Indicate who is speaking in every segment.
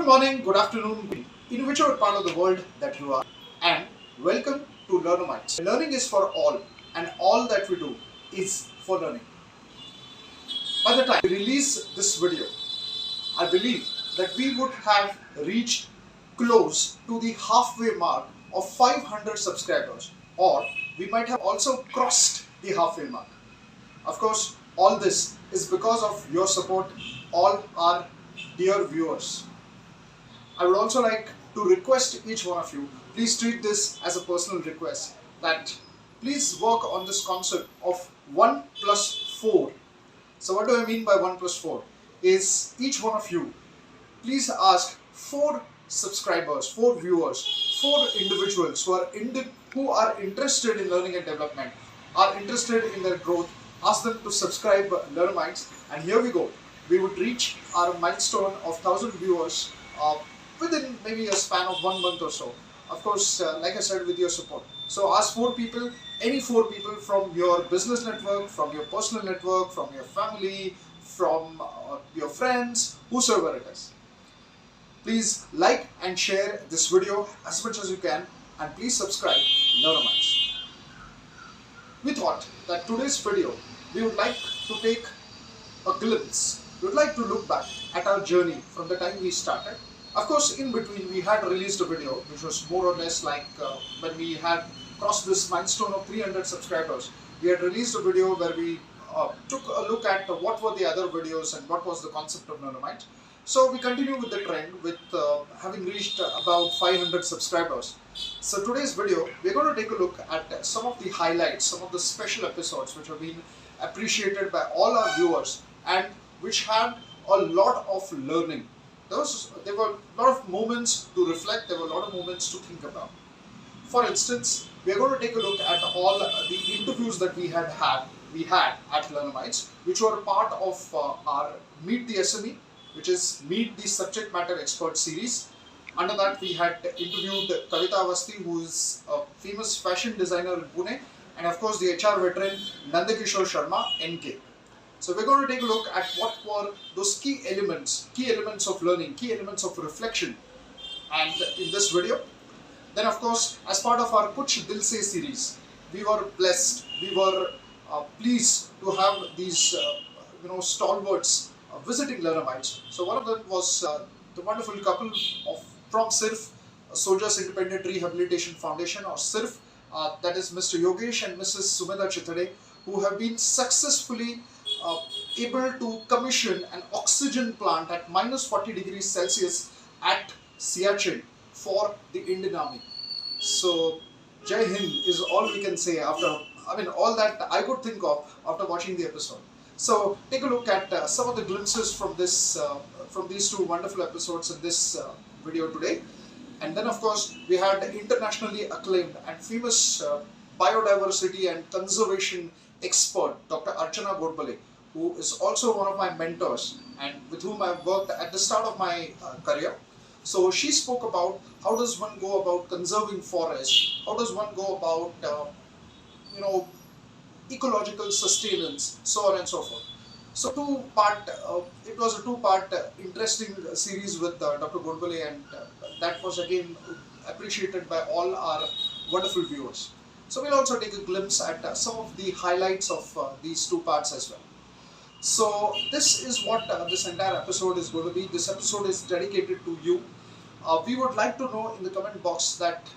Speaker 1: morning, good afternoon, in whichever part of the world that you are, and welcome to Learnamytes. Learning is for all, and all that we do is for learning. By the time we release this video, I believe that we would have reached close to the halfway mark of 500 subscribers, or we might have also crossed the halfway mark. Of course, all this is because of your support, all our dear viewers. I would also like to request each one of you, please treat this as a personal request, that please work on this concept of 1 plus 4. So what do I mean by 1 plus 4? Is each one of you, please ask 4 subscribers, 4 viewers, 4 individuals who are interested in learning and development, are interested in their growth, ask them to subscribe Learnamytes, and here we go. We would reach our milestone of 1000 viewers within maybe a span of 1 month or so. Of course, like I said, with your support. So ask 4 people, any 4 people from your business network, from your personal network, from your family, from your friends, whosoever it is. Please like and share this video as much as you can, and please subscribe Learnamytes. We thought that today's video, we would like to take a glimpse. We would like to look back at our journey from the time we started. Of course, in between we had released a video which was more or less like when we had crossed this milestone of 300 subscribers. We had released a video where we took a look at what were the other videos and what was the concept of Learnamytes. So we continue with the trend with having reached about 500 subscribers. So today's video, we're going to take a look at some of the highlights, some of the special episodes which have been appreciated by all our viewers and which had a lot of learning. There were a lot of moments to reflect, there were a lot of moments to think about. For instance, we are going to take a look at all the interviews that we had at Learnamytes, which were part of our Meet the SME, which is Meet the Subject Matter Expert series. Under that, we had interviewed Kavita Awasthee, who is a famous fashion designer in Pune, and of course the HR Veteran Nandkishore Sharrma, NK. So we're going to take a look at what were those key elements of learning, key elements of reflection, and in this video. Then of course, as part of our Kuch Dil Se series, we were blessed, we were pleased to have these stalwarts visiting Learnamytes. So one of them was the wonderful couple from SIRF, Soldiers Independent Rehabilitation Foundation, or SIRF, that is Mr. Yogesh and Mrs. Sumedha Chithade, who have been successfully able to commission an oxygen plant at -40 degrees Celsius at Siachen for the Indian Army. So Jai Hind is all we can say all that I could think of after watching the episode. So take a look at some of the glimpses from these 2 wonderful episodes in this video today. And then of course we had internationally acclaimed and famous biodiversity and conservation expert Dr. Archana, Godbole, who is also one of my mentors and with whom I've worked at the start of my career. So she spoke about how does one go about conserving forests, how does one go about ecological sustenance, so on and so forth. So it was a 2-part interesting series with Dr. Godbole, and that was again appreciated by all our wonderful viewers. So we'll also take a glimpse at some of the highlights of these 2 parts as well. So this is what this entire episode is going to be. This episode is dedicated to you. We would like to know in the comment box that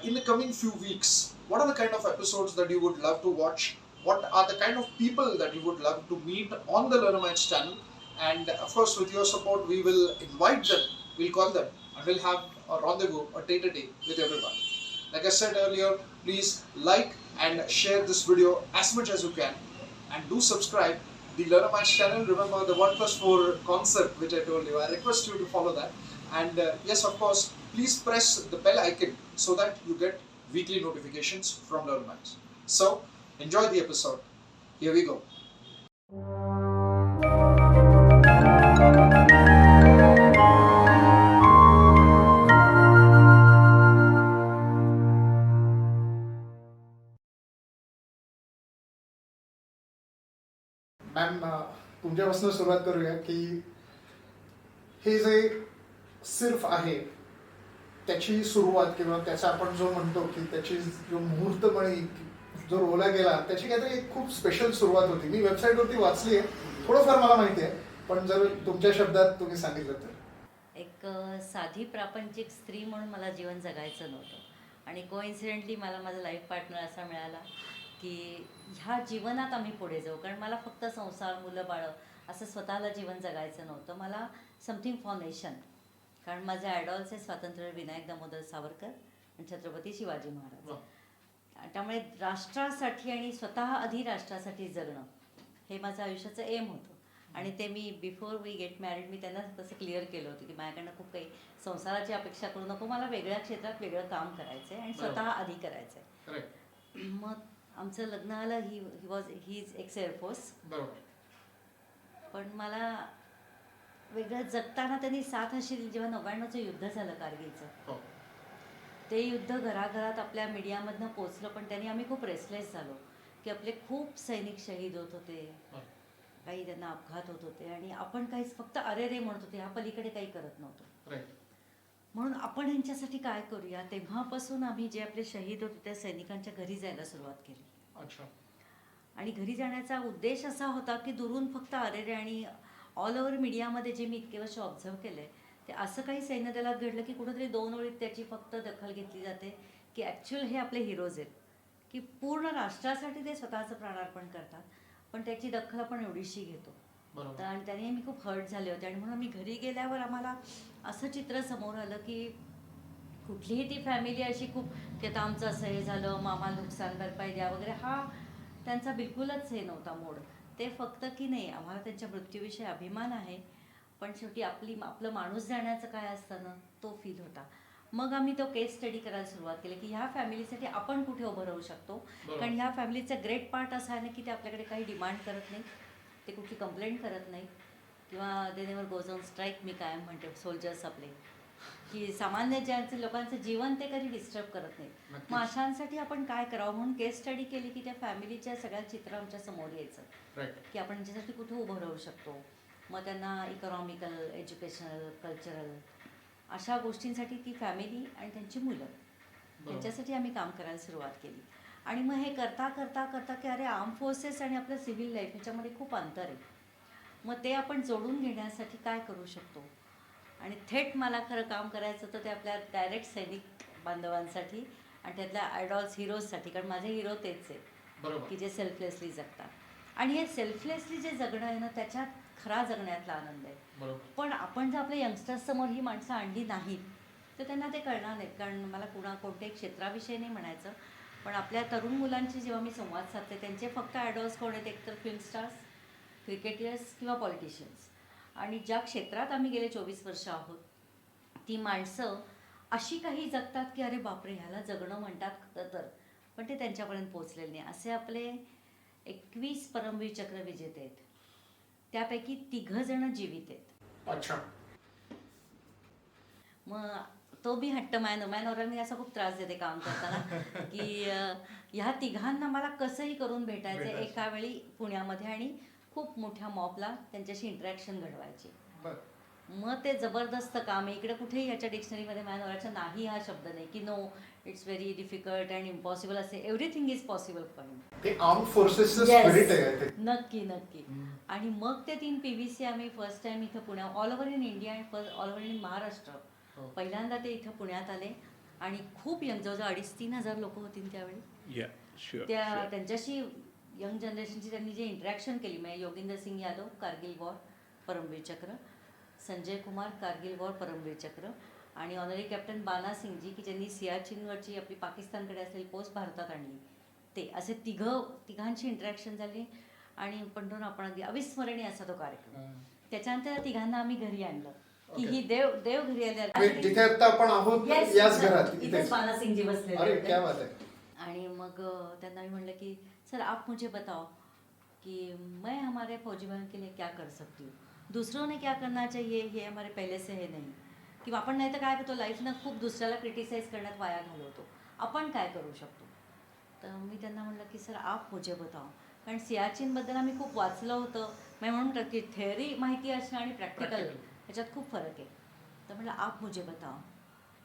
Speaker 1: in the coming few weeks, what are the kind of episodes that you would love to watch? What are the kind of people that you would love to meet on the Learnamytes channel? And of course, with your support, we will invite them, we'll call them, and we'll have a rendezvous, a day-to-day with everyone. Like I said earlier, please like and share this video as much as you can, and do subscribe the Learnamytes channel. Remember the 1 plus 4 concept which I told you. I request you to follow that. And yes, of course, please press the bell icon so that you get weekly notifications from Learnamytes. So enjoy the episode. Here we go. Ma'am, तुमच्यापासून सुरुवात करूया की हे जे सिर्फ आहे त्याची सुरुवात किंवा त्याचा आपण जो म्हणतो की त्याची जो मुहूर्तमणी जो रोला गेला त्याची काहीतरी खूप स्पेशल सुरुवात होती. मी वेबसाईटवरती वाचली आहे, थोडंफार मला माहिती आहे, पण जर तुमच्या शब्दात तुम्ही सांगितलं तर.
Speaker 2: एक साधी प्रापंचिक स्त्री म्हणून मला जीवन जगायचं नव्हतं आणि कोइन्सिडेंटली मला माझा लाईफ पार्टनर असा मिळाला की ह्या जीवनात आम्ही पुढे जाऊ. कारण मला फक्त संसार, मुलं बाळं असं स्वतःला जीवन जगायचं नव्हतं. मला समथिंग फॉर नेशन. कारण माझे आयडॉल्स हे स्वातंत्र्य विनायक दामोदर सावरकर आणि छत्रपती शिवाजी महाराज. त्यामुळे राष्ट्रासाठी आणि स्वतः आधी राष्ट्रासाठी जगणं हे माझं आयुष्याचं एम होतं. आणि ते मी बिफोर वी गेट मॅरिड मी त्यांना तसं क्लिअर केलं होतं की माझ्याकडनं खूप काही संसाराची अपेक्षा करू नको, मला वेगळ्या क्षेत्रात वेगळं काम करायचं आहे आणि स्वतः आधी करायचं आहे. मग आमचं लग्न आलं. He is x air force. पण मला वेगळं जगताना त्यांनी साथ अशी दिली. जेव्हा 99चं युद्ध झालं कारगिलचं, ते युद्ध घराघरात आपल्या मीडियामधनं पोचलं, पण त्यांनी आम्ही खूप रेस्टलेस झालो की आपले खूप सैनिक शहीद होत होते, काही त्यांना अपघात होत होते आणि आपण काहीच फक्त अरे रे म्हणत होते, ह्या पलीकडे काही करत नव्हतो. म्हणून आपण यांच्यासाठी काय करूया. तेव्हापासून आम्ही जे आपले शहीद होते त्या सैनिकांच्या घरी जायला सुरुवात केली. आणि घरी जाण्याचा उद्देश असा होता की दुरून फक्त अरे रे आणि ऑल ओव्हर मीडियामध्ये जे मी इतके वर्ष ऑब्झर्व केलंय ते असं काही सैन्य दलात घडलं की कुठेतरी 2 ओळीत त्याची फक्त दखल घेतली जाते की ॲक्च्युअल हे आपले हिरोज आहेत, की पूर्ण राष्ट्रासाठी ते स्वतःचं प्राणार्पण करतात, पण त्याची दखल आपण एवढीशी घेतो. आणि त्याने मी खूप हर्ट झाले होते. आणि म्हणून मी घरी गेल्यावर आम्हाला असं चित्र समोर आलं की कुठलीही ती फॅमिली अशी खूप की आता आमचं असं हे झालं, मामा नुकसान भरपाई द्या वगैरे, हा त्यांचा बिलकुलच हे नव्हता मोड. ते फक्त की नाही आम्हाला त्यांच्या मृत्यूविषयी अभिमान आहे, पण शेवटी आपलं माणूस जाण्याचं काय असतं ना, तो फील होता. मग आम्ही तो केस स्टडी करायला सुरुवात केली की ह्या फॅमिलीसाठी आपण कुठे उभं राहू शकतो. कारण ह्या फॅमिलीचा ग्रेट पार्ट असा आहे ना की ते आपल्याकडे काही डिमांड करत नाही, ते कुठली कंप्लेंट करत नाही किंवा they never goes on strike. मी कायम म्हणते सोल्जर्स आपले की सामान्य ज्यांचं लोकांचं जीवन ते कधी डिस्टर्ब करत नाही. मग अशांसाठी आपण काय करावं म्हणून केस स्टडी केली की त्या फॅमिलीच्या सगळ्या चित्र आमच्या समोर यायचं की आपण त्यांच्यासाठी कुठे उभं राहू शकतो. मग त्यांना इकॉनॉमिकल, एज्युकेशनल, कल्चरल अशा गोष्टींसाठी ती फॅमिली आणि त्यांची मुलं त्यांच्यासाठी आम्ही काम करायला सुरुवात केली. आणि मग हे करता करता करता की अरे आर्म फोर्सेस आणि आपलं सिव्हिल लाईफ ह्याच्यामध्ये खूप अंतर आहे. मग ते आपण जोडून घेण्यासाठी काय करू शकतो. आणि थेट मला खरं काम करायचं होतं ते आपल्या डायरेक्ट सैनिक बांधवांसाठी आणि त्यातल्या आयडॉल्स हिरोजसाठी. कारण माझे हिरो तेच आहेत की जे सेल्फलेसली जगतात. आणि हे सेल्फलेसली जे जगणं आहे ना त्याच्यात खरा जगण्यातला आनंद आहे. पण आपण जर आपल्या यंगस्टर्ससमोर ही माणसं आणली नाहीत तर त्यांना ते कळणार नाहीत. कारण मला कोणत्याही क्षेत्राविषयी नाही म्हणायचं, पण आपल्या तरुण मुलांची जेव्हा मी संवाद साधते त्यांचे फक्त आयडॉल्स कोण आहेत, एकतर फिल्म स्टार्स, क्रिकेटर्स किंवा पॉलिटिशियन्स. आणि ज्या क्षेत्रात आम्ही गेले 24 वर्ष आहोत ती माणसं अशी काही जगतात की अरे बापरे ह्याला जगणं म्हणतात तर, पण ते त्यांच्यापर्यंत पोचलेले नाही. असे आपले 21 परमवीर चक्र विजेते आहेत, त्यापैकी 3 जण जीवित आहेत. मग तो मी हट्ट मायनवरांना मी असा खूप त्रास देते काम करताना की ह्या 3घांना मला कसंही करून भेटायचं एका वेळी पुण्यामध्ये आणि खूप मोठ्या मॉबला त्यांच्याशी इंटरॅक्शन घडवायची. मग ते जबरदस्त काम आहे. इकडे कुठेही ह्याच्या डिक्शनरीमध्ये मायनवराच्या नाही हा शब्द नाही की no it's very difficult and impossible असे. Everything is possible for him.
Speaker 1: ते आर्म फोर्सेसचं स्पिरिट आहे.
Speaker 2: नक्की नक्की. आणि मग ते 3 PVC आम्ही फर्स्ट टाइम इथं पुण्या ऑल ओव्हर इन इंडिया आणि ऑल ओव्हर इन महाराष्ट्र पहिल्यांदा ते इथं पुण्यात आले आणि खूप यंग, जवळजवळ 2,500-3,000 हजार लोक होतील त्यावेळी. त्यांच्याशी यंग जनरेशनची त्यांनी जे इंटरॅक्शन केली म्हणजे योगेंद्र सिंग यादव कारगिल वॉर परमवीर चक्र, संजय कुमार कारगिल वॉर परमवीर चक्र आणि ऑनरी कॅप्टन बाना सिंगजी की ज्यांनी सियाचीनवरची आपली पाकिस्तानकडे असलेली पोस्ट भारतात आणली, ते असे तिघांची इंटरॅक्शन झाली. आणि पण आपण अगदी अविस्मरणीय असा तो कार्यक्रम. त्याच्यानंतर 3घांना आम्ही घरी आणलं की ही देव घरी आले
Speaker 1: जिथे आता आपण आहोत याच घरात
Speaker 2: इथेच बाना सिंगजी बसलेले.
Speaker 1: अरे क्या बात आहे.
Speaker 2: आणि मग त्यांना मी म्हणलं की सर आप मुझे बताओ कि मैं हमारे फौजी बहन के लिए क्या कर सकती हूँ, दूसरों ने क्या करना चाहिए हे हमारे पहले से हे नाही. किंवा आपण नाही तर काय करतो लाईफनं खूप दुसऱ्याला क्रिटिसाइज करण्यात वाया घालवतो, आपण काय करू शकतो. तर मी त्यांना म्हणलं की सर आप मुझे बताओ. कारण सियाचीनबद्दल आम्ही खूप वाचलं होतं, मी म्हणून की थेअरी माहिती असणं आणि प्रॅक्टिकल ह्याच्यात खूप फरक आहे. तर तर म्हटलं आप मुझे बताओ.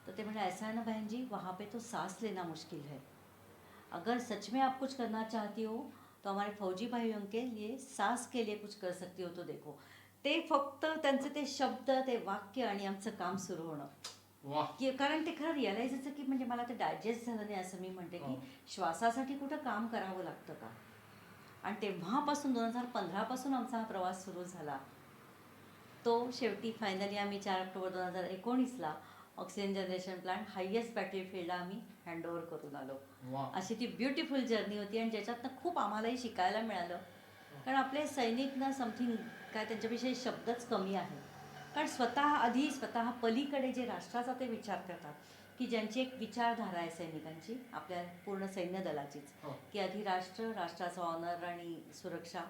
Speaker 2: तो ते म्हटलं ऐसा है ना बहन जी, वहाँ पे तो सांस लेना मुश्किल है. अगर सच में आप कुछ करना चाहती हो तो हमारे फौजी भाइयों के लिए सांस के लिए कुछ कर सकती हो तो देखो. ते फक्त त्यांचे ते शब्द, ते वाक्य आणि आमचं काम सुरू होणं. की कारण ते खरं रिअलाइज व्हायचं की म्हणजे मला ते डायजेस्ट झालं नाही असं मी म्हणते की श्वासासाठी कुठं काम करावं लागतं का. आणि तेव्हापासून 2015 आमचा हा प्रवास सुरू झाला. तो शेवटी फायनली आम्ही 4 ऑक्टोबर 2019ला ऑक्सिजन जनरेशन प्लांट हायेस्ट बॅटलफील्डला आम्ही हँडओव्हर करून आलो. अशी ती ब्युटिफुल जर्नी होती आणि ज्याच्यातनं खूप आम्हालाही शिकायला मिळालं. कारण आपले सैनिक ना समथिंग काय त्यांच्याविषयी शब्दच कमी आहेत. कारण स्वतः पलीकडे जे राष्ट्राचा ते विचार करतात की ज्यांची एक विचारधारा आहे सैनिकांची, आपल्या पूर्ण सैन्य दलाचीच, की आधी राष्ट्र, राष्ट्राचा ऑनर आणि सुरक्षा,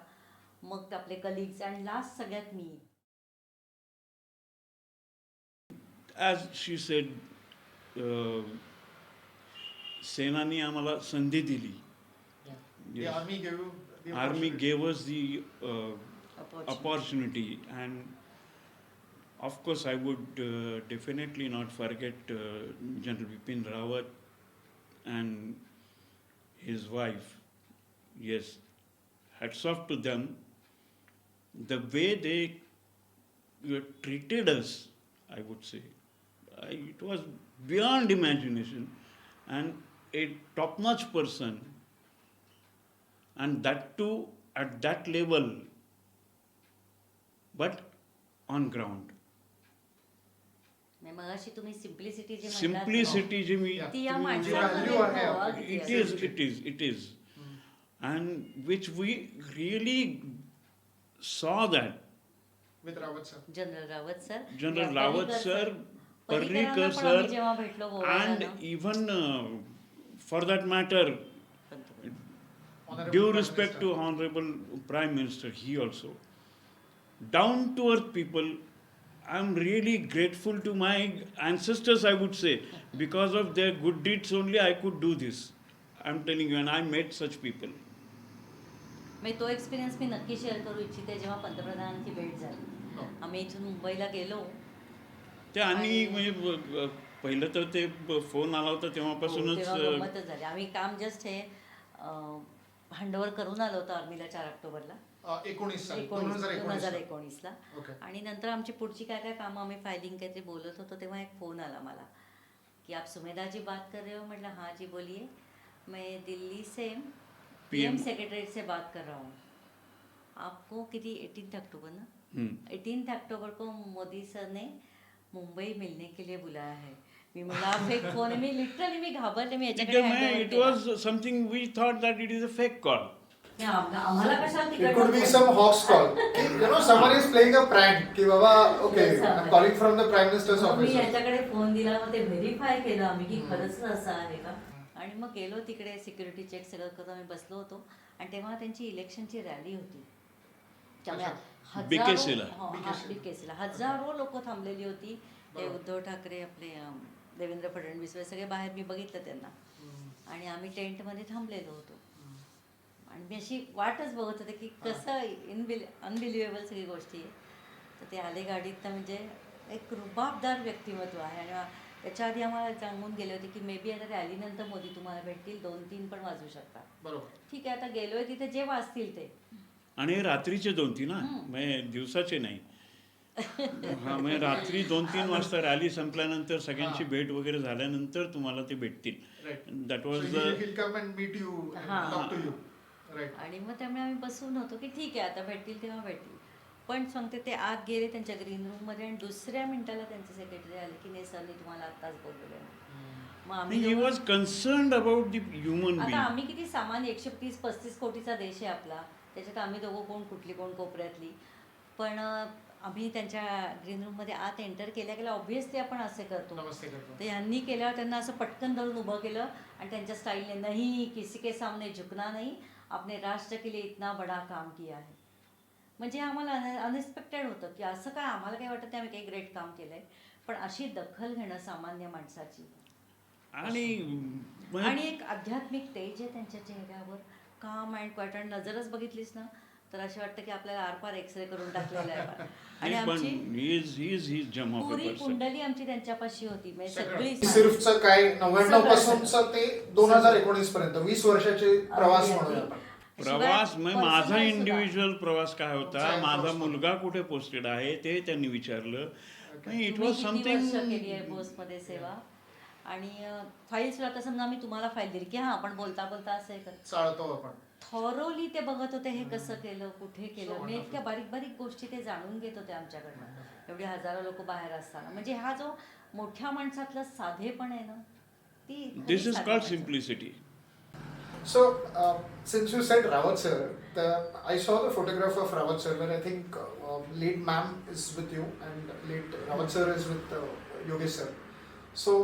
Speaker 2: मग आपले कलिग्स आणि लास्ट सगळ्यात मी.
Speaker 3: As she said, सेनानी आम्हाला संधी दिली.
Speaker 1: The army gave you the
Speaker 3: Army
Speaker 1: opportunity.
Speaker 3: gave us the opportunity, and of course I would definitely not forget General Bipin Rawat and his wife. Yes, hats off to them. The way they treated us, I would say, it was beyond imagination, and a top-notch person, and that too at that level, but on ground.
Speaker 2: मगाशी तुम्ही simplicity जे
Speaker 3: Simplicity जे मी
Speaker 2: ती या
Speaker 1: value आहे
Speaker 2: माणसामध्ये
Speaker 3: it is, and which we really saw that.
Speaker 1: With Rawat sir.
Speaker 2: General Rawat sir,
Speaker 3: Parrikar
Speaker 2: जेव्हा
Speaker 3: sir,
Speaker 2: भेटलो
Speaker 3: and
Speaker 2: गोव्याला,
Speaker 3: even for that matter,
Speaker 1: Honorable
Speaker 3: due
Speaker 1: Prime
Speaker 3: respect
Speaker 1: Minister.
Speaker 3: to Honorable Prime Minister, he also. Down to earth people, I'm really grateful to my ancestors, I would say. Because of their good deeds only I could do this. I'm telling you, and I met such people.
Speaker 2: मी तो experience मी नक्की share करू इच्छिते. जेव्हा पंतप्रधानांची भेट झाली, आम्ही इथून मुंबईला गेलो.
Speaker 3: ते आणि म्हणजे पहिलं तर ते फोन आला होता तेव्हापासूनच
Speaker 2: तेव्हा गंमतच झाली. आम्ही काम जस्ट हे हँडओव्हर करून आलो होतो आर्मीला 4 ऑक्टोबरला 2019ला. आणि नंतर आमची पुढची काय काय कामं, आम्ही फायलिंग काहीतरी बोलत होतो, तेव्हा एक फोन आला मला की आप सुमेधा जी बात कर रहे हो. म्हटलं हाँ जी बोलिए, मैं दिल्ली से PM सेक्रेटरीट से बात कर रहा हूँ. आपको किती 18 अक्टूबर ना, 18 अक्टूबर को मोदी सर ने मुंबई मिलने के लिए बुलाया है. मी मला फेक फोन, मी लिटरली घाबरले. मी याच्याकडे
Speaker 3: it was something we thought that it is a fake call.
Speaker 2: आम्हाला कशाला
Speaker 1: It could be some hawk's call. Someone is playing a prank. की बाबा, okay, I'm calling from the Prime Minister's office.
Speaker 2: मी याच्याकडे phone दिला, मग ते verify केलं आम्ही की खरंच असं आहे का. आणि मग गेलो तिकडे, सिक्युरिटी चेक सगळं करत आम्ही बसलो होतो. आणि तेव्हा त्यांची इलेक्शनची रॅली होती. बीकेसीला हजारो लोक थांबलेली होती. ते उद्धव ठाकरे, आपले देवेंद्र फडणवीस सगळे बाहेर, मी बघितलं त्यांना. आणि आम्ही टेंटमध्ये थांबलेलो होतो. आणि मी अशी वाटच बघत होते की कसं अनबिलिव्हेबल सगळी गोष्टी आहे. तर ते आले गाडीत, तर म्हणजे एक रुबाबदार व्यक्तिमत्व आहे. आणि त्याच्या आधी आम्हाला सांगून गेले होते की मे बी आता रॅलीनंतर मोदी तुम्हाला भेटतील, 2-3 पण वाजू शकतात.
Speaker 1: बरोबर,
Speaker 2: ठीक आहे, आता गेलोय तिथे जे वाजतील ते.
Speaker 3: आणि रात्रीचे 2-3 म्हणजे दिवसाचे नाही. हा, म्हणजे रात्री 2-3 वाजता रॅली संपल्यानंतर सगळ्यांची भेट वगैरे झाल्यानंतर तुम्हाला ते भेटतील. दॅट वॉज
Speaker 2: आणि मग त्यामुळे आम्ही बसून होतो की ठीक आहे आता भेटतील तेव्हा भेटतील. पण सांगते ते आत गेले त्यांच्या ग्रीन रूममध्ये आणि दुसऱ्या मिनिटाला त्यांचे सेक्रेटरी आले की नाही सरनी तुम्हाला आत्ताच बोलवलं. मग आम्ही
Speaker 3: he was concerned about the human
Speaker 2: आता
Speaker 3: being.
Speaker 2: आम्ही किती सामान्य 130-35 कोटीचा देश आहे आपला, त्याच्यात आम्ही दोघं कोण कोपऱ्यातली. पण आम्ही त्यांच्या ग्रीन रूममध्ये आत एंटर केल्या ऑब्व्हियसली आपण असे करतो. तर यांनी केल्यावर त्यांना असं पटकन धरून उभं केलं आणि त्यांच्या स्टाईलने, नाही किसी के सामने झुकना नहीं, आपने राष्ट्र के लिए इतना बड़ा काम किया है. म्हणजे आम्हाला अनएक्सपेक्टेड होतं की असं काय, आम्हाला काय वाटतं ते आम्ही काही ग्रेट काम केलं आहे. पण अशी दखल घेणं सामान्य माणसाची,
Speaker 3: आणि
Speaker 2: एक आध्यात्मिक तेज आहे त्यांच्या चेहऱ्यावर, काम अँड क्वाइट. आणि नजरच बघितलीस ना तर असं वाटतं की आपल्याला आरपार एक्सरे करून टाकलेला आहे. आणि
Speaker 3: Yes, but
Speaker 2: आमची
Speaker 3: he's gem of a
Speaker 2: Puri
Speaker 3: person.
Speaker 2: कुंडली आमची त्यांच्यापाशी होती, म्हणजे सगळी
Speaker 1: सिर्फचं काय 99 पासूनचं ते 2019 पर्यंत 20 वर्षाचे प्रवास म्हणूया आपण.
Speaker 3: प्रवास
Speaker 2: शिवाय
Speaker 3: मग माझा
Speaker 2: personal सुद्धा.
Speaker 3: इंडिव्हिज्युअल प्रवास काय
Speaker 1: तुमचा
Speaker 3: होता,
Speaker 1: Air
Speaker 3: माझा
Speaker 1: Force
Speaker 3: मुलगा कुठे पोस्टेड आहे ते त्यांनी विचारलं. इट
Speaker 2: तुम्ही
Speaker 3: वॉज
Speaker 2: किती
Speaker 3: समथिंग.
Speaker 2: वर्ष केली आहे पोस्टमध्ये सेवा, आणि फाईल्स आता समजा मी तुम्हाला फाईल दिली की हां आपण बोलता बोलता असं हे करतो,
Speaker 1: चालतो आपण.
Speaker 2: थॉरोली ते बघत होते हे कसं केलं, कुठे केलं,
Speaker 1: So
Speaker 2: मी इतक्या बारीक बारीक गोष्टी ते जाणून घेत होते आमच्याकडनं, एवढी हजारो लोक बाहेर असताना. म्हणजे हा जो मोठ्या माणसातला साधेपण आहे ना, ती खरी
Speaker 3: दिस इज
Speaker 2: साधी
Speaker 3: कॉल्ड
Speaker 2: माणसं.
Speaker 3: Simplicity.
Speaker 1: So, since you said Rawat sir, I saw the photograph of Rawat sir where I think late ma'am is with you and late Rawat sir is with Yogesh sir. So,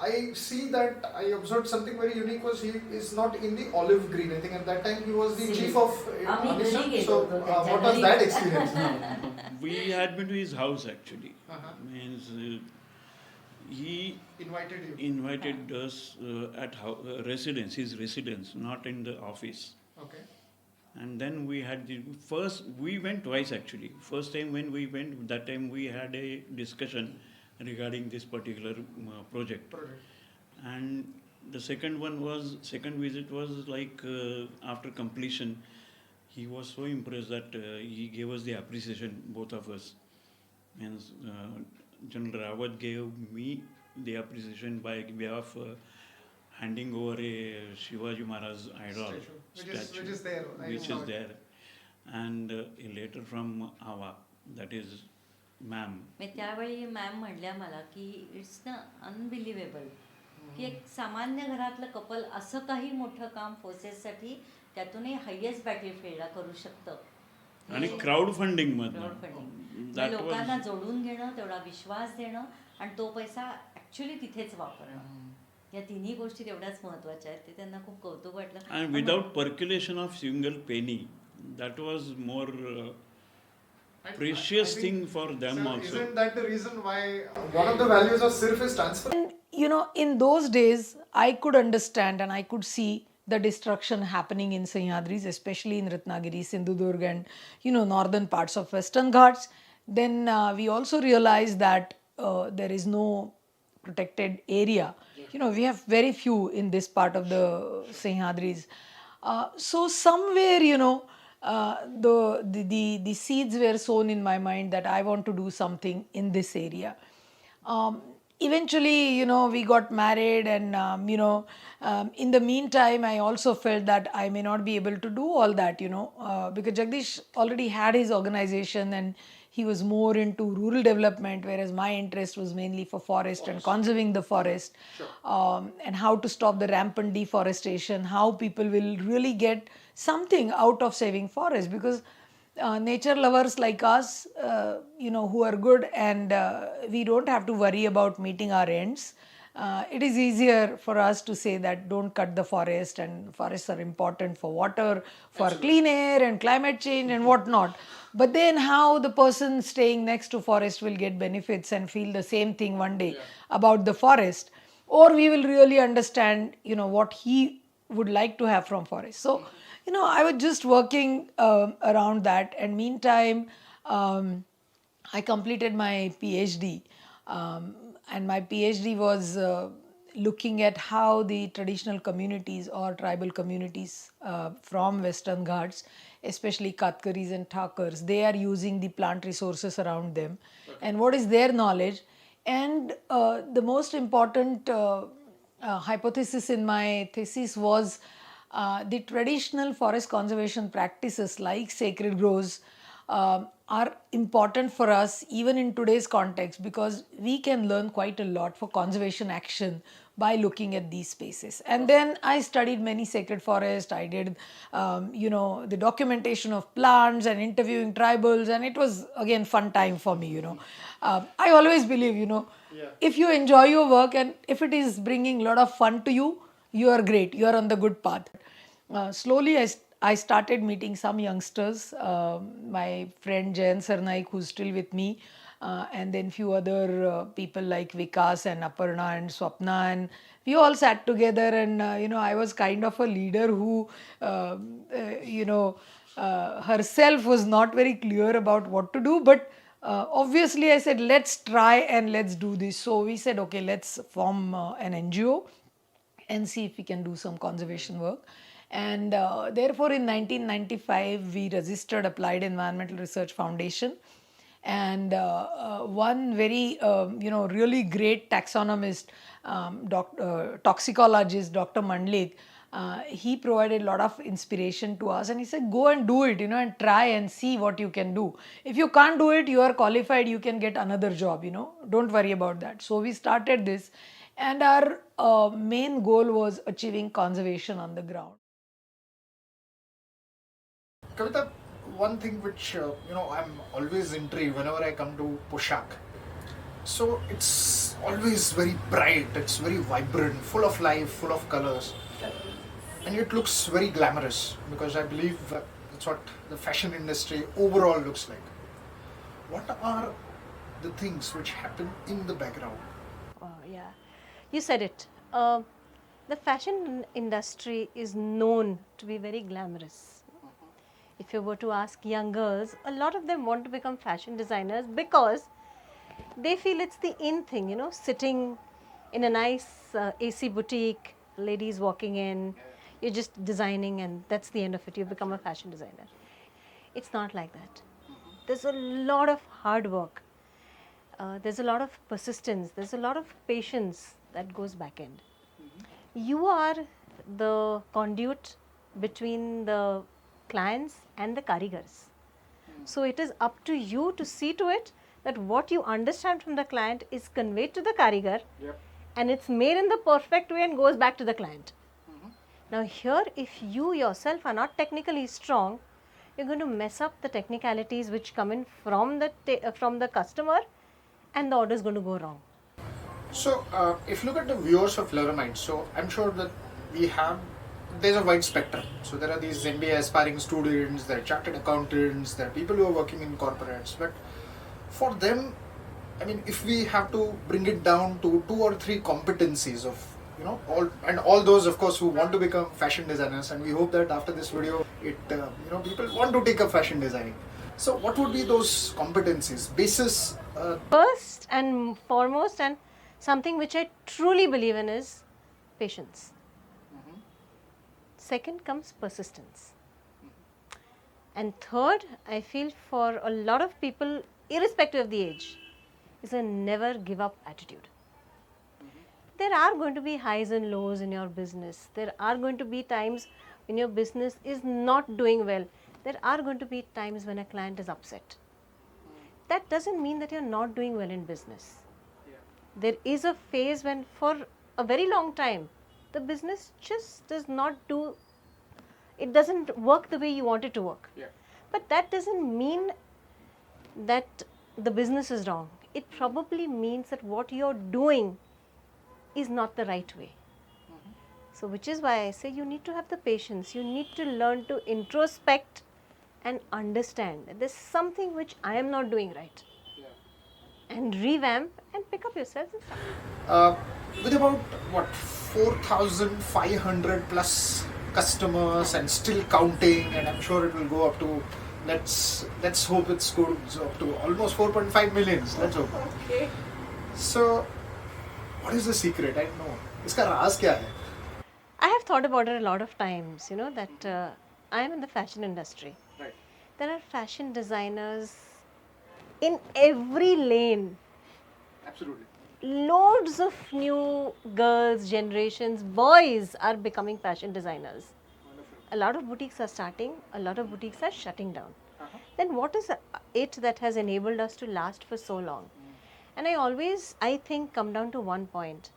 Speaker 1: I see that I observed something very unique was he is not in the olive green. I think at that time he was the chief of mission. So, what was that experience?
Speaker 3: We had been to his house actually. Means he invited us at residence, his residence, not in the office.
Speaker 1: Okay.
Speaker 3: And then we had we went twice actually. First time when we went, that time we had a discussion regarding this particular project. And the second visit was like after completion, he was so impressed that he gave us the appreciation, both of us. And General Rawat gave me the appreciation by way of handing over a Shivaji Maharaj idol statue,
Speaker 1: which is there.
Speaker 3: which is there. And a letter from Awa, that is ma'am.
Speaker 2: मी त्यावेळी ma'am म्हणल्या मला की it's ना unbelievable की एक सामान्य घरातलं couple असं काही मोठं काम फोर्सेससाठी त्यातूनही हायेस्ट बॅटल फील्डला करू शकतं.
Speaker 3: आणि क्राऊड फंडिंग
Speaker 2: क्राऊड
Speaker 3: मधनं
Speaker 2: फंडिंग लोकांना जोडून घेणं, तेवढा विश्वास देणं आणि तो पैसा ॲक्च्युली तिथेच वापरणं, या तिन्ही गोष्टी तेवढ्याच महत्त्वाच्या आहेत. ते त्यांना खूप कौतुक वाटलं.
Speaker 3: and without percolation of single penny, that was more precious
Speaker 1: I
Speaker 3: thing
Speaker 1: think,
Speaker 3: for them
Speaker 1: sir,
Speaker 3: also.
Speaker 1: Isn't that the reason why one of the values of SIRF is transfer?
Speaker 4: In those days, I could understand and I could see the destruction happening in Sahyadris, especially in Ratnagiri, Sindhudurg, and northern parts of Western Ghats. Then we also realized that there is no protected area. We have very few in this part of the Sahyadris. So somewhere, the seeds were sown in my mind that I want to do something in this area. Eventually, we got married, and in the meantime, I also felt that I may not be able to do all that, because Jagdish already had his organization and he was more into rural development, whereas my interest was mainly for forest and conserving the forest. And how to stop the rampant deforestation, how people will really get something out of saving forest, because nature lovers like us, who are good, and we don't have to worry about meeting our ends. It is easier for us to say that don't cut the forest, and forests are important for water, for clean air and climate change and whatnot. But then how the person staying next to forest will get benefits and feel the same thing one day about the forest, or we will really understand, what he would like to have from forest. So, I was just working around that, and meantime, I completed my PhD, and my PhD was looking at how the traditional communities or tribal communities from Western Ghats, especially Katkaris and Thakurs, they are using the plant resources around them, and what is their knowledge. And the most important hypothesis in my thesis was the traditional forest conservation practices like sacred groves are important for us even in today's context, because we can learn quite a lot for conservation action by looking at these spaces. And then I studied many sacred forests. I did, the documentation of plants and interviewing tribals, and it was again fun time for me. I always believe, if you enjoy your work and if it is bringing a lot of fun to you, you are great. You are on the good path. Slowly, I started meeting some youngsters. My friend Jayan Sarnaik, who's still with me, and then few other people like Vikas and Aparna and Swapna, and we all sat together. And I was kind of a leader who, herself was not very clear about what to do, but obviously I said, let's try and let's do this. So we said, okay, let's form an NGO and see if we can do some conservation work. And therefore, in 1995, we registered Applied Environmental Research Foundation. And one very, really great taxonomist, toxicologist, Dr. Mandlik, he provided a lot of inspiration to us, and he said, go and do it, and try and see what you can do. If you can't do it, you are qualified, you can get another job, don't worry about that. So we started this, and our main goal was achieving conservation on the ground.
Speaker 1: Kavita, one thing which I'm always intrigued whenever I come to Poshak. So it's always very bright, it's very vibrant, full of life, full of colors, and it looks very glamorous, because I believe that's what the fashion industry overall looks like. What are the things which happen in the background?
Speaker 5: Oh, yeah, you said it. The fashion industry is known to be very glamorous. If you were to ask young girls, a lot of them want to become fashion designers because they feel it's the in thing, sitting in a nice AC boutique, ladies walking in, you're just designing and that's the end of it, you become a fashion designer. It's not like that. There's a lot of hard work. There's a lot of persistence, there's a lot of patience that goes back end. You are the conduit between the clients and the karigars. So it is up to you to see to it that what you understand from the client is conveyed to the karigar, and it's made in the perfect way and goes back to the client. Now here, if you yourself are not technically strong, you're going to mess up the technicalities which come in from the customer, and the order is going to go wrong.
Speaker 1: So if you look at the viewers of Learnamytes, so I'm sure that there's a wide spectrum. So there are these MBA aspiring students, there are chartered accountants, there are people who are working in corporates. But for them, I mean, if we have to bring it down to 2 or 3 competencies of, all those, of course, who want to become fashion designers, and we hope that after this video, people want to take up fashion designing. So what would be those competencies? Basis?
Speaker 5: First and foremost, and something which I truly believe in, is patience. Second comes persistence. And third, I feel for a lot of people, irrespective of the age, is a never give up attitude. There are going to be highs and lows in your business. There are going to be times when your business is not doing well. There are going to be times when a client is upset. That doesn't mean that you're not doing well in business. There is a phase when for a very long time, the business just does not it doesn't work the way you want it to work. But that doesn't mean that the business is wrong. It probably means that what you're doing is not the right way. So which is why I say you need to have the patience, you need to learn to introspect and understand that there's something which I am not doing right. And revamp and pick up yourself and start.
Speaker 1: With about 4,500 plus customers and still counting, and I'm sure it will go up to, let's hope it's goes up to almost 4.5 millions. Let's hope.
Speaker 5: Okay.
Speaker 1: So what is the secret? I don't know. Iska raaz kya hai?
Speaker 5: I have thought about it a lot of times, that I am in the fashion industry.
Speaker 1: Right.
Speaker 5: There are fashion designers in every lane.
Speaker 1: Absolutely.
Speaker 5: Loads of new girls, generations, boys are becoming fashion designers.
Speaker 1: Wonderful.
Speaker 5: A lot of boutiques are starting, a lot of boutiques are shutting down. Then what is it that has enabled us to last for so long? And I think, come down to one point.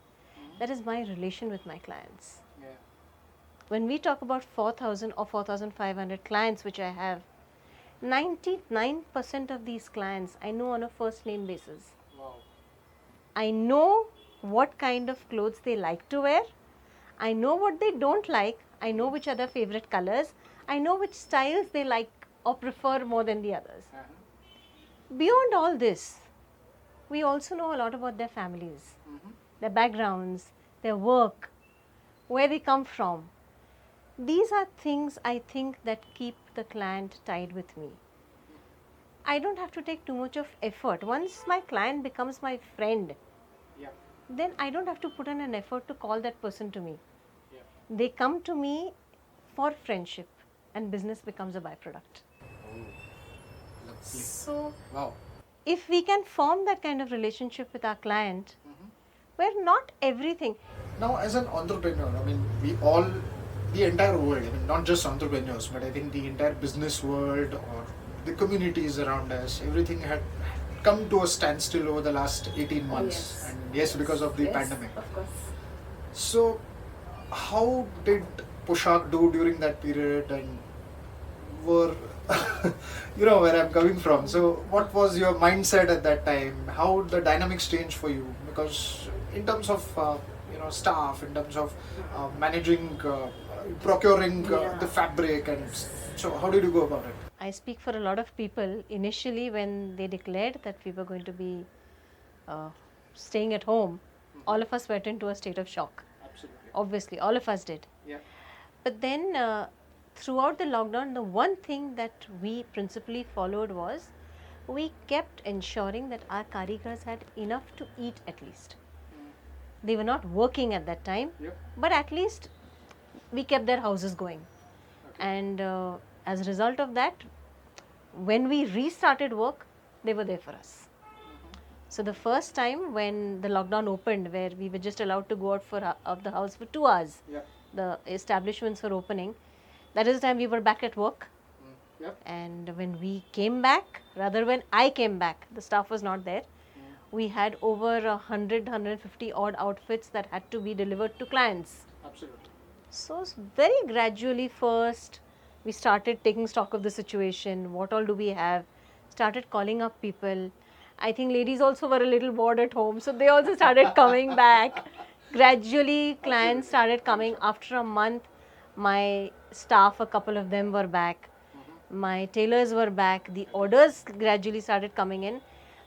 Speaker 5: That is my relation with my clients. When we talk about 4,000 or 4,500 clients which I have, 99% of these clients I know on a first name basis.
Speaker 1: Wow.
Speaker 5: I know what kind of clothes they like to wear. I know what they don't like. I know which are their favorite colors. I know which styles they like or prefer more than the others. Beyond all this, we also know a lot about their families, their backgrounds, their work, where they come from. These are things I think that keep the client tied with me. I don't have to take too much of effort. Once my client becomes my friend,
Speaker 1: Yeah.
Speaker 5: then I don't have to put in an effort to call that person to me.
Speaker 1: Yeah.
Speaker 5: They come to me for friendship, and business becomes a byproduct.
Speaker 1: Oh, lovely.
Speaker 5: So,
Speaker 1: Wow.
Speaker 5: if we can form that kind of relationship with our client, where not everything,
Speaker 1: Now, as an entrepreneur, I mean, we all, the entire world, I mean, not just entrepreneurs, but I think the entire business world or the communities around us, everything had come to a standstill over the last 18 months.
Speaker 2: yes.
Speaker 1: And yes, because of the
Speaker 2: Yes,
Speaker 1: pandemic.
Speaker 2: of course.
Speaker 1: So, how did Poshak do during that period, and were you know where I'm coming from? So, what was your mindset at that time? How the dynamics changed for you? Because in terms of staff, in terms of managing, procuring the fabric, and so how did you go about it?
Speaker 5: I speak for a lot of people. Initially, when they declared that we were going to be uh, staying at home, all of us went into a state of shock.
Speaker 1: Absolutely.
Speaker 5: Obviously, all of us did.
Speaker 1: Yeah.
Speaker 5: But then, throughout the lockdown, the one thing that we principally followed was we kept ensuring that our karigars had enough to eat at least. They were not working at that time,
Speaker 1: Yep.
Speaker 5: but at least we kept their houses going.
Speaker 1: Okay.
Speaker 5: And as a result of that, when we restarted work, they were there for us. So the first time when the lockdown opened, where we were just allowed to go out of the house for 2 hours,
Speaker 1: Yeah.
Speaker 5: the establishments were opening. That is the time we were back at work.
Speaker 1: Yep.
Speaker 5: And when we came back, rather when I came back, the staff was not there. We had over 150 odd outfits that had to be delivered to clients.
Speaker 1: Absolutely.
Speaker 5: So very gradually first, we started taking stock of the situation. What all do we have? Started calling up people. I think ladies also were a little bored at home, so they also started coming back. Gradually, clients started coming. After a month, my staff, a couple of them were back. My tailors were back. The orders gradually started coming in.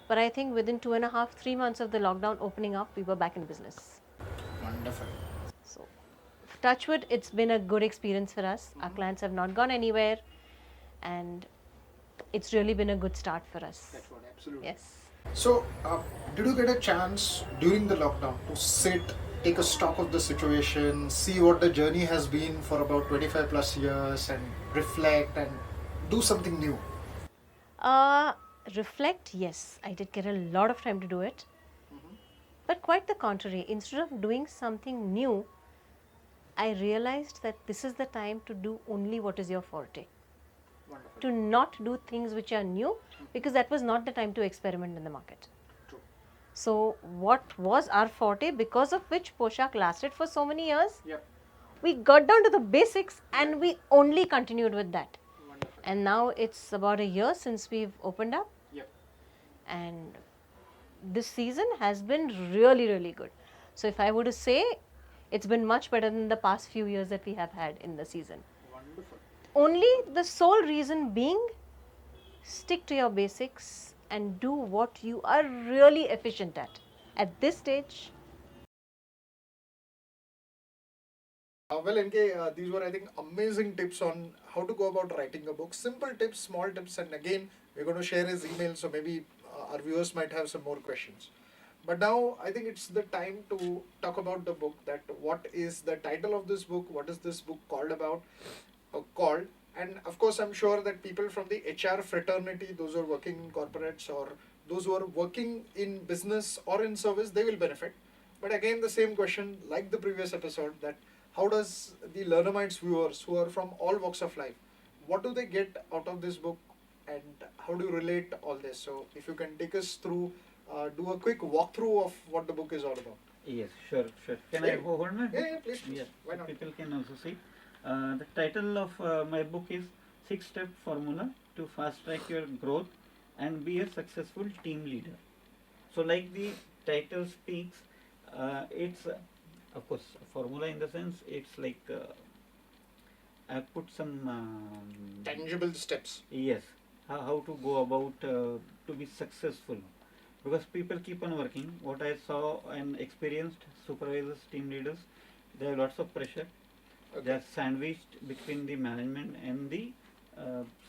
Speaker 5: But I think within 2.5, 3 months of the lockdown opening up, we were back in business.
Speaker 1: Wonderful.
Speaker 5: So, touchwood, it's been a good experience for us. Our clients have not gone anywhere, and it's really been a good start for us.
Speaker 1: That's what, absolutely.
Speaker 5: Yes.
Speaker 1: So, did you get a chance during the lockdown to sit, take a stock of the situation, see what the journey has been for about 25 plus years, and reflect and do something new?
Speaker 5: Reflect, yes. I did get a lot of time to do it. But quite the contrary. Instead of doing something new, I realized that this is the time to do only what is your forte.
Speaker 1: Wonderful.
Speaker 5: To not do things which are new, because that was not the time to experiment in the market.
Speaker 1: True.
Speaker 5: So, what was our forte, because of which Poshak lasted for so many years?
Speaker 1: Yep.
Speaker 5: We got down to the basics and we only continued with that.
Speaker 1: Wonderful.
Speaker 5: And now it's about a year since we've opened up,
Speaker 1: Yep.
Speaker 5: and this season has been really, really good. So, if I were to say, it's been much better than the past few years that we have had in the season.
Speaker 1: Wonderful.
Speaker 5: Only the sole reason being, stick to your basics and do what you are really efficient at. At this stage,
Speaker 1: Well, NK, these were, I think, amazing tips on how to go about writing a book. Simple tips, small tips, and again, we're going to share his email, so maybe our viewers might have some more questions. But now, I think it's the time to talk about the book. That what is the title of this book? What is this book called? And of course, I'm sure that people from the HR fraternity, those who are working in corporates or those who are working in business or in service, they will benefit. But again, the same question, like the previous episode, that how does the Learnamytes viewers who are from all walks of life, what do they get out of this book, and how do you relate all this? So if you can take us through, do a quick walkthrough of what the book is all about.
Speaker 3: Yes, sure. Can I hold on?
Speaker 1: Yeah, please.
Speaker 3: Yeah,
Speaker 1: Why not?
Speaker 3: people can also see. The title of my book is 6-Step Formula to Fast Track Your Growth and Be a Successful Team Leader. So like the title speaks, it's of course a formula in the sense it's like I put some
Speaker 1: Tangible steps.
Speaker 3: yes, how to go about to be successful, because people keep on working. What I saw and experienced, supervisors, team leaders, they have lots of pressure. They
Speaker 1: Okay.
Speaker 3: are sandwiched between the management and the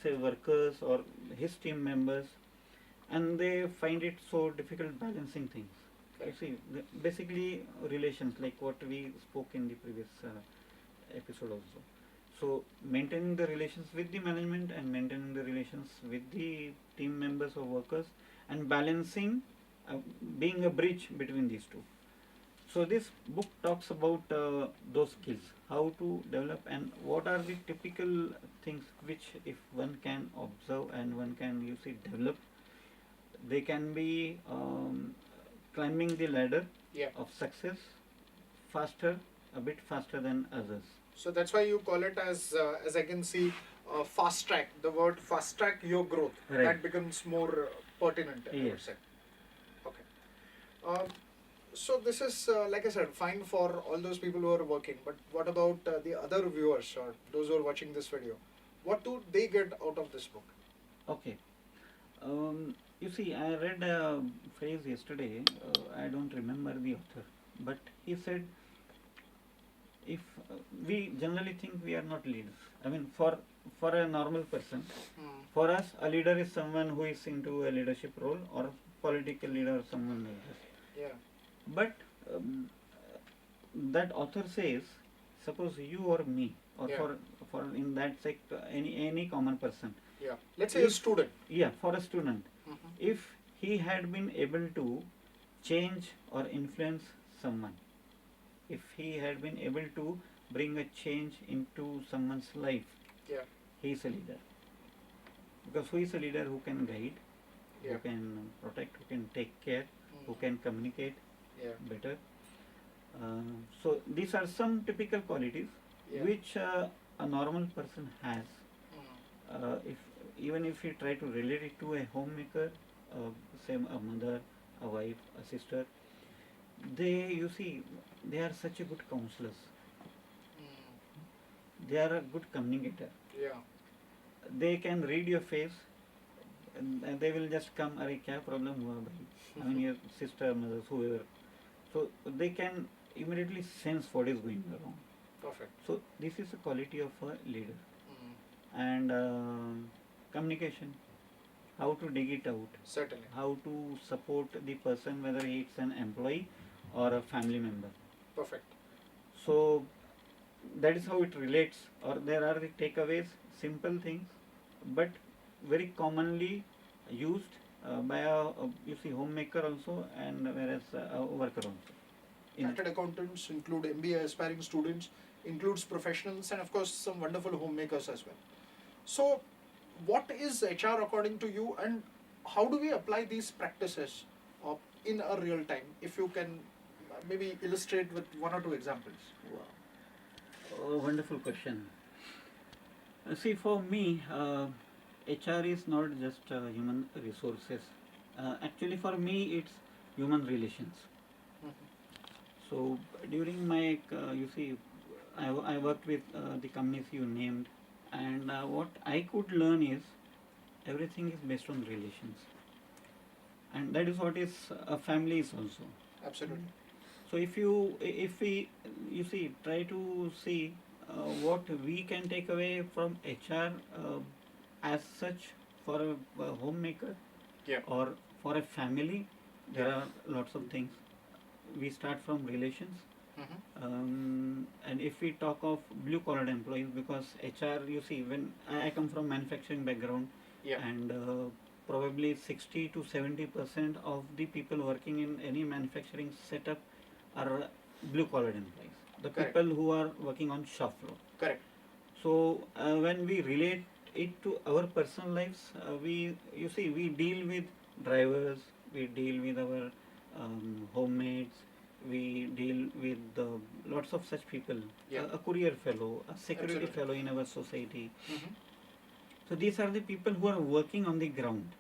Speaker 6: say workers or his team members, and they find it so difficult balancing things. You see, basically relations, like what we spoke in the previous episode also. So maintaining the relations with the management and maintaining the relations with the team members or workers, and balancing, being a bridge between these two. So this book talks about those skills, how to develop, and what are the typical things which, if one can observe and one can, you see, develop, they can be climbing the ladder of success faster, a bit faster than others.
Speaker 1: So that's why you call it as I can see, fast track. The word fast track your growth.
Speaker 6: Right.
Speaker 1: That becomes more pertinent, I would
Speaker 6: Yes.
Speaker 1: say. Okay. So this is, like I said, fine for all those people who are working. But what about the other viewers or those who are watching this video? What do they get out of this book?
Speaker 6: Okay. You see, I read a phrase yesterday, I don't remember the author, but he said, if we generally think we are not leaders. I mean, for a normal person, for us, a leader is someone who is into a leadership role, or political leader, or someone like this.
Speaker 1: Yeah.
Speaker 6: But that author says, suppose you or me, or
Speaker 1: Yeah.
Speaker 6: for in that sake, any common person.
Speaker 1: Yeah. Let's say a
Speaker 6: If-
Speaker 1: student.
Speaker 6: Yeah, for a student,
Speaker 1: Mhm.
Speaker 6: if he had been able to change or influence someone, if he had been able to bring a change into someone's life,
Speaker 1: Yeah.
Speaker 6: he is a leader. Because who is a leader? Who can guide,
Speaker 1: Yeah.
Speaker 6: who can protect, who can take care, who can communicate
Speaker 1: Yeah.
Speaker 6: better. So these are some typical qualities
Speaker 1: Yeah.
Speaker 6: which a normal person has.
Speaker 1: Mm.
Speaker 6: Even if you try to relate it to a homemaker, say a mother, a wife, a sister, you see, they are such a good counselors.
Speaker 1: Mm.
Speaker 6: They are a good communicator.
Speaker 1: Yeah.
Speaker 6: They can read your face, and they will just come, "Arey, kya problem hua bhai?" I mean, your sister, mother, whoever. So they can immediately sense what is going wrong.
Speaker 1: Perfect.
Speaker 6: So this is a quality of a leader.
Speaker 1: Mm.
Speaker 6: And communication, how to dig it out,
Speaker 1: Certainly.
Speaker 6: how to support the person, whether it's an employee or a family member.
Speaker 1: Perfect.
Speaker 6: So that is how it relates, or there are the takeaways, simple things, but very commonly used by you see, homemaker also, and whereas a worker also.
Speaker 1: Chartered accountants include MBA aspiring students, includes professionals, and of course some wonderful homemakers as well. So, what is HR according to you, and how do we apply these practices in a real time? If you can maybe illustrate with one or two examples.
Speaker 6: Wow. Oh, wonderful question. See, for me, HR is not just human resources. Actually, for me, it's human relations. So, during my, you see, I worked with the companies you named, and what I could learn is everything is based on relations. And that is what is a family is also.
Speaker 1: Absolutely.
Speaker 6: So if we, you see, try to see what we can take away from HR as such for a homemaker,
Speaker 1: Yeah.
Speaker 6: or for a family, there are lots of things. We start from relations. And if we talk of blue collar employees, because HR, you see, when I come from manufacturing background,
Speaker 1: Yeah.
Speaker 6: and probably 60 to 70% of the people working in any manufacturing setup are blue collar employees, the
Speaker 1: Correct.
Speaker 6: people who are working on shop floor.
Speaker 1: Correct.
Speaker 6: So when we relate it to our personal lives, you see, we deal with drivers, we deal with our homemates, we deal with lots of such people,
Speaker 1: Yeah.
Speaker 6: a courier fellow, a security
Speaker 1: Absolutely.
Speaker 6: fellow in our society.
Speaker 1: Mhm.
Speaker 6: So these are the people who are working on the ground.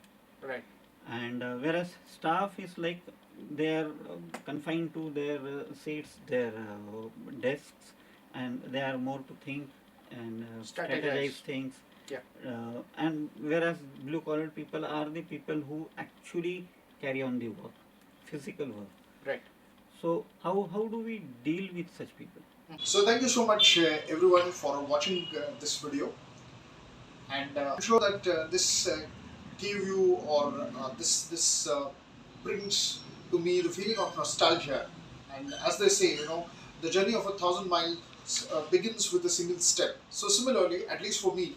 Speaker 1: Right.
Speaker 6: And whereas staff is like they are confined to their seats, their desks, and they are more to think and strategize things.
Speaker 1: Yeah.
Speaker 6: And whereas blue collar people are the people who actually carry on the work, physical work.
Speaker 1: Right.
Speaker 6: So how do we deal with such people?
Speaker 1: So thank you so much everyone for watching this video. And I'm sure that this gave you, or this brings to me the feeling of nostalgia. And as they say, the journey of 1,000 miles begins with a single step. So similarly, at least for me,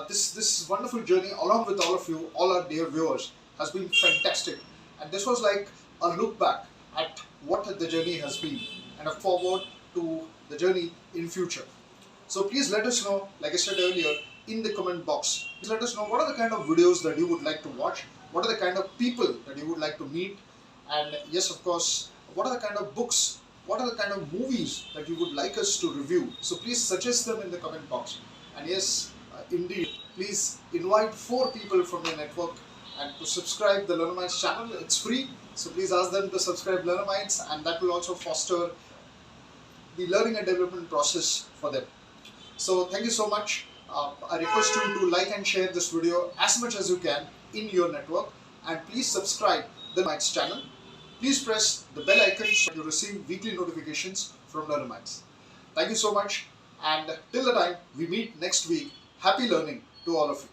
Speaker 1: this wonderful journey, along with all of you, all our dear viewers, has been fantastic. And this was like a look back at what the journey has been, and a forward to the journey in future. So please let us know, like I said earlier, in the comment box. Please let us know what are the kind of videos that you would like to watch, what are the kind of people that you would like to meet, and yes, of course, what are the kind of books, what are the kind of movies that you would like us to review. So please suggest them in the comment box. And yes, indeed, please invite 4 people from your network and to subscribe the Learnamytes channel. It's free, so please ask them to subscribe Learnamytes, and that will also foster the learning and development process for them. So thank you so much. I request you to like and share this video as much as you can in your network, and please subscribe the Learnamytes channel. Please press the bell icon so you receive weekly notifications from Learnamytes. Thank you so much, and till the time we meet next week, happy learning to all of you.